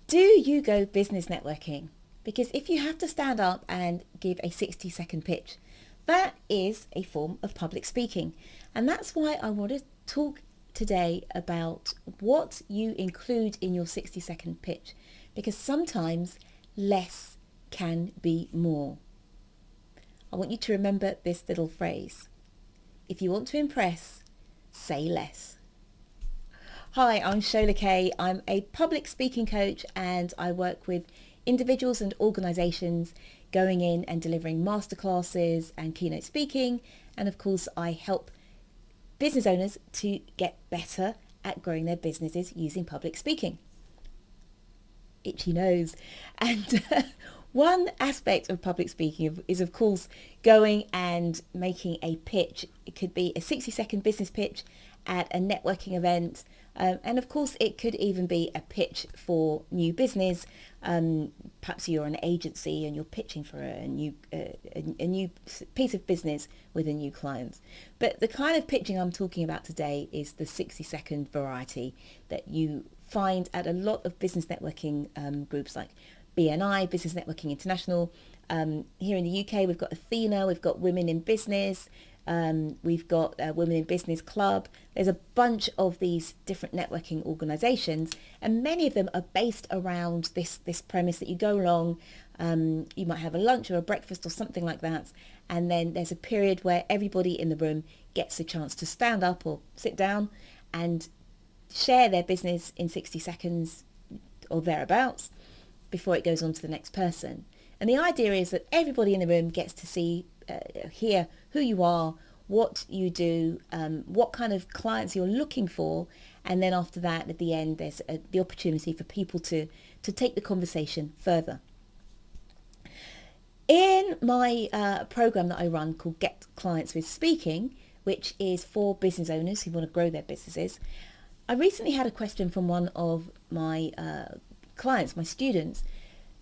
Do you go business networking? Because if you have to stand up and give a 60-second pitch, that is a form of public speaking. And that's why I want to talk today about what you include in your 60-second pitch. Because sometimes less can be more. I want you to remember this little phrase. If you want to impress, say less. Hi, I'm Shola Kaye. I'm a public speaking coach and I work with individuals and organisations going in and delivering masterclasses and keynote speaking. And of course, I help business owners to get better at growing their businesses using public speaking. Itchy nose. And one aspect of public speaking is, of course, going and making a pitch. It could be a 60-second business pitch at a networking event. And of course, it could even be a pitch for new business. Perhaps you're an agency and you're pitching for a new piece of business with a new client. But the kind of pitching I'm talking about today is the 60-second variety that you find at a lot of business networking groups like BNI, Business Networking International. Here in the UK, we've got Athena, we've got Women in Business, we've got Women in Business Club. There's a bunch of these different networking organisations, and many of them are based around this premise that you go along, you might have a lunch or a breakfast or something like that, and then there's a period where everybody in the room gets a chance to stand up or sit down and share their business in 60 seconds or thereabouts before it goes on to the next person. And the idea is that everybody in the room gets to see, hear who you are, what you do, what kind of clients you're looking for. And then after that, at the end, there's the opportunity for people to take the conversation further. In my program that I run called Get Clients with Speaking, which is for business owners who want to grow their businesses, I recently had a question from one of my clients, my students,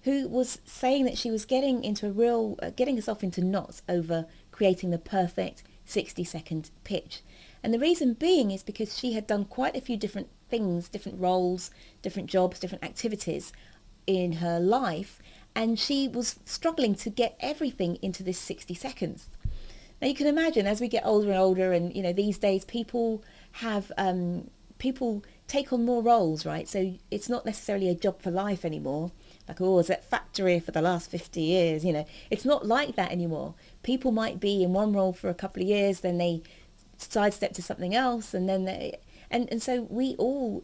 who was saying that she was getting herself into knots over creating the perfect 60-second pitch. And the reason being is because she had done quite a few different things, different roles, different jobs, different activities in her life, and she was struggling to get everything into this 60 seconds. Now you can imagine as we get older and older, and these days people have people take on more roles, right? So it's not necessarily a job for life anymore. Like, I was at factory for the last 50 years, It's not like that anymore. People might be in one role for a couple of years, then they sidestep to something else, and then and so we all,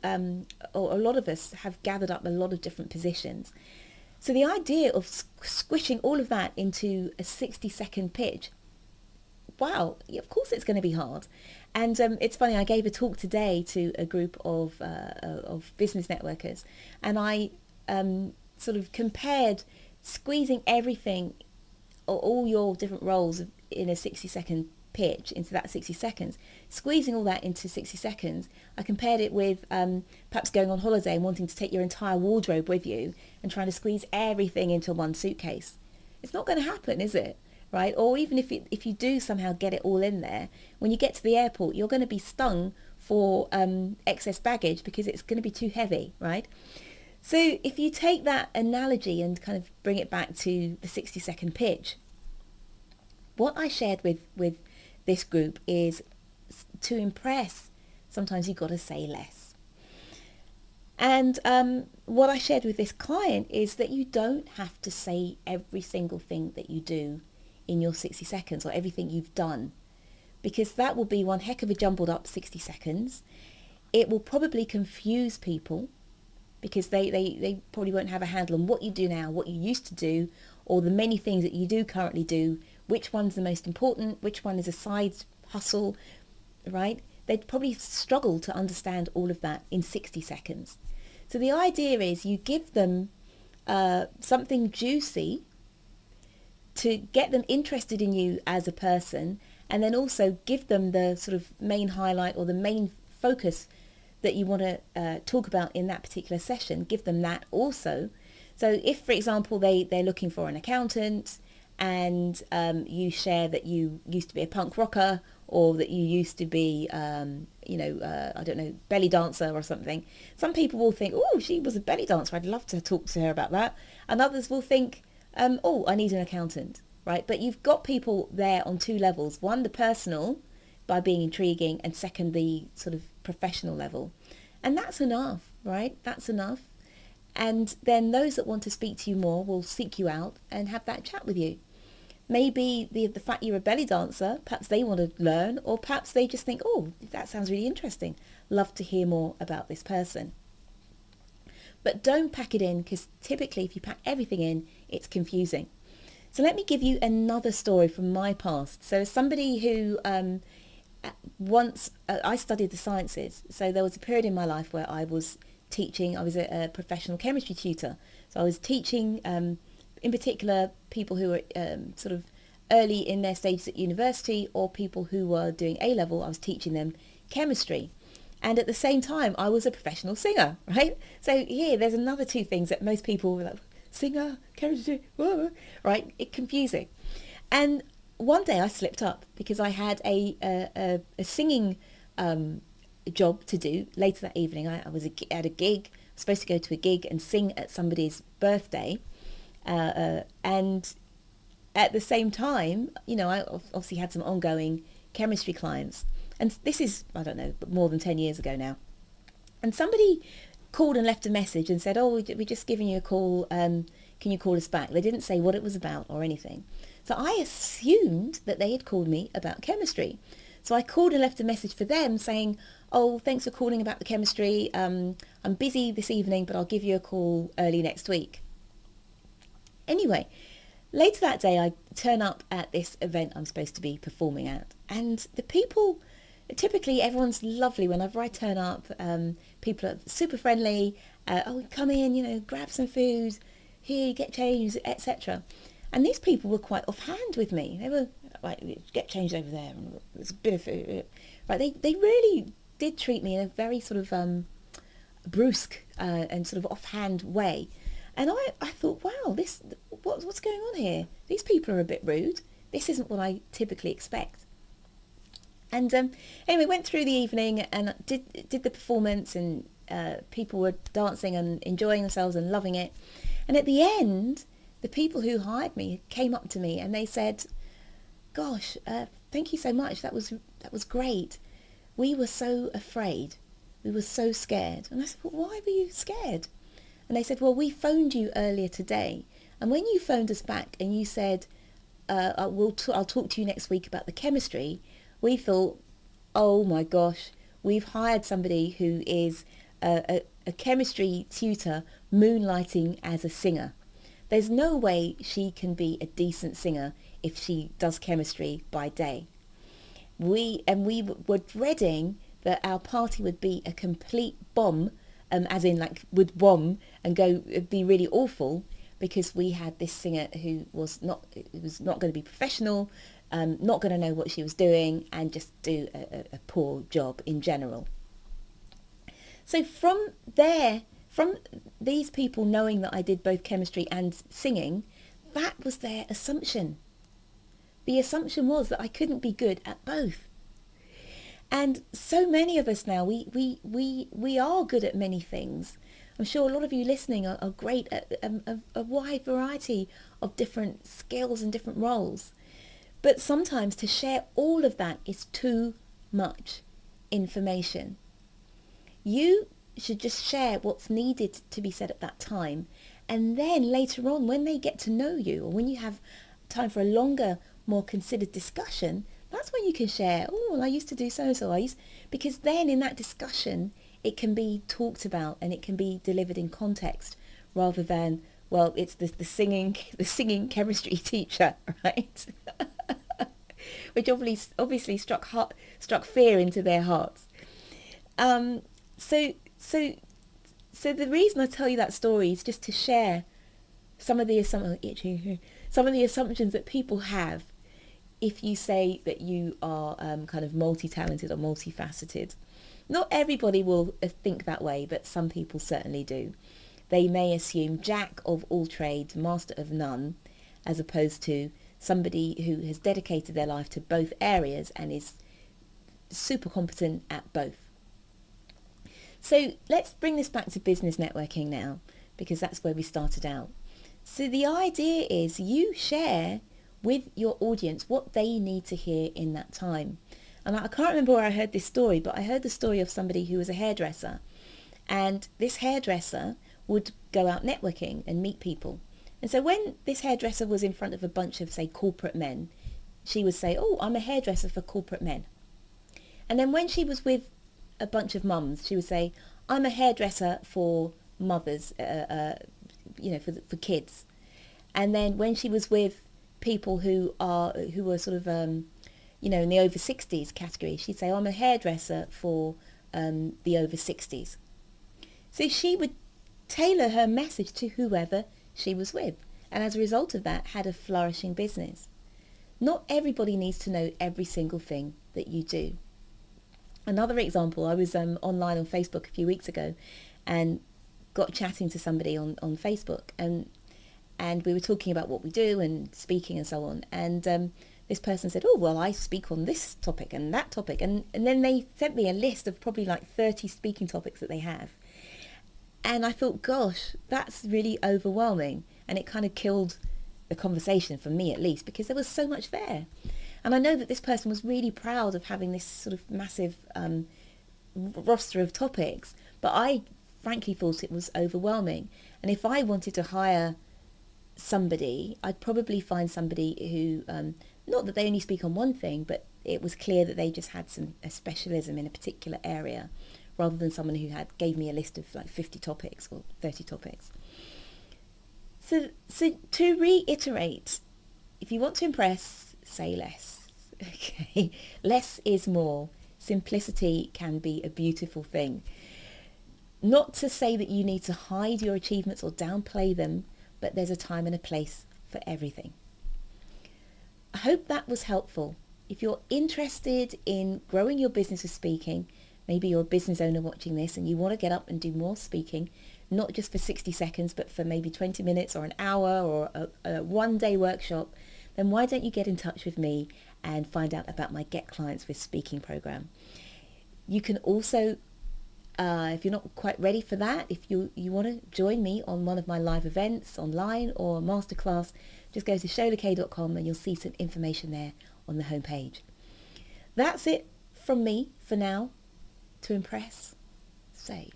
or a lot of us, have gathered up a lot of different positions. So the idea of squishing all of that into a 60-second pitch, wow, of course it's going to be hard. And it's funny, I gave a talk today to a group of business networkers, and I sort of compared squeezing everything, or all your different roles in a 60-second pitch into that 60 seconds, squeezing all that into 60 seconds. I compared it with perhaps going on holiday and wanting to take your entire wardrobe with you and trying to squeeze everything into one suitcase. It's not going to happen, is it? Right? Or even if you do somehow get it all in there, when you get to the airport, you're going to be stung for excess baggage because it's going to be too heavy, right? So if you take that analogy and kind of bring it back to the 60-second pitch, what I shared with this group is, to impress, sometimes you've got to say less. And what I shared with this client is that you don't have to say every single thing that you do in your 60 seconds or everything you've done, because that will be one heck of a jumbled up 60 seconds. It will probably confuse people because they probably won't have a handle on what you do now, what you used to do, or the many things that you do currently do, which one's the most important, which one is a side hustle, right? They'd probably struggle to understand all of that in 60 seconds. So the idea is you give them something juicy to get them interested in you as a person, and then also give them the sort of main highlight or the main focus that you want to talk about in that particular session. Give them that also. So if, for example, they're looking for an accountant, and you share that you used to be a punk rocker, or that you used to be, I don't know, belly dancer or something. Some people will think, oh, she was a belly dancer. I'd love to talk to her about that. And others will think, oh, I need an accountant, right? But you've got people there on two levels. One, the personal, by being intriguing, and second, the sort of professional level. And that's enough, right? That's enough. And then those that want to speak to you more will seek you out and have that chat with you. Maybe the fact you're a belly dancer, perhaps they want to learn, or perhaps they just think, oh, that sounds really interesting. Love to hear more about this person. But don't pack it in, because typically if you pack everything in, it's confusing. So let me give you another story from my past. So somebody who I studied the sciences. So there was a period in my life where I was teaching. I was a professional chemistry tutor. So I was teaching, in particular, people who were sort of early in their stages at university, or people who were doing A-level. I was teaching them chemistry. And at the same time, I was a professional singer, right? So here, there's another two things that most people were like, singer, chemistry, whoa, right? It's confusing. And one day I slipped up because I had a singing job to do later that evening. I was at a gig, I was supposed to go to a gig and sing at somebody's birthday. And at the same time, I obviously had some ongoing chemistry clients. And this is, I don't know, more than 10 years ago now. And somebody called and left a message and said, oh, we're just giving you a call. Can you call us back? They didn't say what it was about or anything. So I assumed that they had called me about chemistry. So I called and left a message for them saying, oh, thanks for calling about the chemistry. I'm busy this evening, but I'll give you a call early next week. Anyway, later that day, I turn up at this event I'm supposed to be performing at. And the people, typically everyone's lovely whenever I turn up. People are super friendly. Oh, come in, grab some food. Here, get changed, etc. And these people were quite offhand with me. They were like, get changed over there. There's a bit of food. Right? They really did treat me in a very sort of brusque and sort of offhand way. And I thought, wow, what's going on here? These people are a bit rude. This isn't what I typically expect. And anyway, went through the evening and did the performance, and people were dancing and enjoying themselves and loving it. And at the end, the people who hired me came up to me and they said, gosh, thank you so much. That was great. We were so afraid. We were so scared. And I said, well, why were you scared? And they said, well, we phoned you earlier today. And when you phoned us back and you said, I'll talk to you next week about the chemistry, we thought, oh my gosh, we've hired somebody who is a chemistry tutor moonlighting as a singer. There's no way she can be a decent singer if she does chemistry by day. We were dreading that our party would be a complete bomb, as in like would bomb and be really awful, because we had this singer who was not going to be professional, not going to know what she was doing, and just do a poor job in general. So from these people knowing that I did both chemistry and singing, that was their assumption. The assumption was that I couldn't be good at both. And so many of us now, we are good at many things. I'm sure a lot of you listening are great at a wide variety of different skills and different roles. But sometimes to share all of that is too much information. You should just share what's needed to be said at that time. And then later on, when they get to know you, or when you have time for a longer, more considered discussion, that's when you can share, oh, well, I used to do so-and-so. Because then in that discussion, it can be talked about and it can be delivered in context, rather than, well, it's the singing chemistry teacher, right? Which obviously struck fear into their hearts. So the reason I tell you that story is just to share some of the assumptions that people have if you say that you are kind of multi-talented or multifaceted. Not everybody will think that way, but some people certainly do. They may assume jack of all trades, master of none, as opposed to somebody who has dedicated their life to both areas and is super competent at both. So let's bring this back to business networking now, because that's where we started out. So the idea is you share with your audience what they need to hear in that time. And I can't remember where I heard this story, but I heard the story of somebody who was a hairdresser. And this hairdresser would go out networking and meet people. And so when this hairdresser was in front of a bunch of, say, corporate men, she would say, "Oh, I'm a hairdresser for corporate men." And then when she was with a bunch of mums, she would say, "I'm a hairdresser for mothers, for kids." And then when she was with people who were sort of, in the over 60s category, she'd say, "I'm a hairdresser for the over 60s." So she would tailor her message to whoever she was with, and as a result of that, had a flourishing business. Not everybody needs to know every single thing that you do. Another example, I was online on Facebook a few weeks ago and got chatting to somebody on Facebook, and we were talking about what we do and speaking and so on, and this person said, "Oh, well, I speak on this topic and that topic," and then they sent me a list of probably like 30 speaking topics that they have. And I thought, gosh, that's really overwhelming. And it kind of killed the conversation, for me at least, because there was so much there. And I know that this person was really proud of having this sort of massive roster of topics, but I frankly thought it was overwhelming. And if I wanted to hire somebody, I'd probably find somebody who, not that they only speak on one thing, but it was clear that they just had a specialism in a particular area, rather than someone who gave me a list of like 50 topics or 30 topics. So to reiterate, if you want to impress, say less. Okay, less is more. Simplicity can be a beautiful thing. Not to say that you need to hide your achievements or downplay them, but there's a time and a place for everything. I hope that was helpful. If you're interested in growing your business with speaking, maybe you're a business owner watching this and you want to get up and do more speaking, not just for 60 seconds, but for maybe 20 minutes or an hour or a one-day workshop, then why don't you get in touch with me and find out about my Get Clients with Speaking program. You can also, if you're not quite ready for that, if you want to join me on one of my live events online or a masterclass, just go to sholakaye.com and you'll see some information there on the homepage. That's it from me for now. To impress, say.